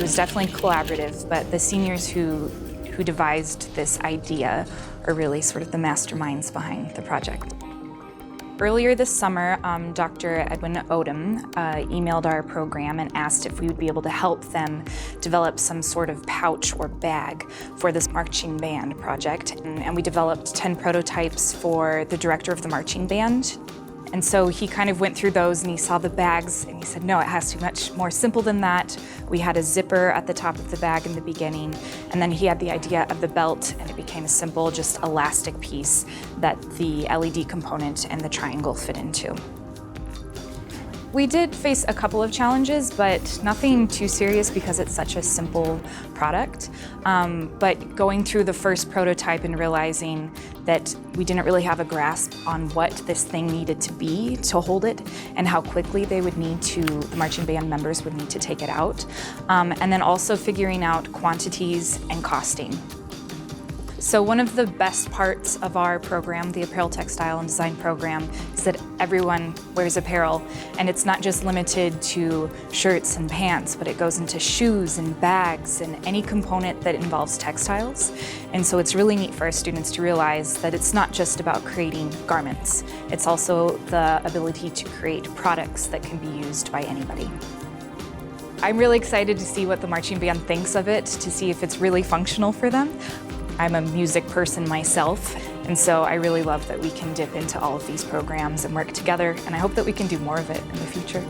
was definitely collaborative, but the seniors who devised this idea are really sort of the masterminds behind the project. Earlier this summer, Dr. Edwin Odom emailed our program and asked if we would be able to help them develop some sort of pouch or bag for this marching band project. And we developed 10 prototypes for the director of the marching band. And so he kind of went through those and he saw the bags and he said, no, it has to be much more simple than that. We had a zipper at the top of the bag in the beginning, and then he had the idea of the belt, and it became a simple, just elastic piece that the LED component and the triangle fit into. We did face a couple of challenges, but nothing too serious because it's such a simple product. But going through the first prototype and realizing that we didn't really have a grasp on what this thing needed to be to hold it and how quickly the marching band members would need to take it out. And then also figuring out quantities and costing. So one of the best parts of our program, the Apparel, Textile, and Design program, is that everyone wears apparel, and it's not just limited to shirts and pants, but it goes into shoes and bags and any component that involves textiles. And so it's really neat for our students to realize that it's not just about creating garments, it's also the ability to create products that can be used by anybody. I'm really excited to see what the marching band thinks of it, to see if it's really functional for them. I'm a music person myself, and so I really love that we can dip into all of these programs and work together, and I hope that we can do more of it in the future.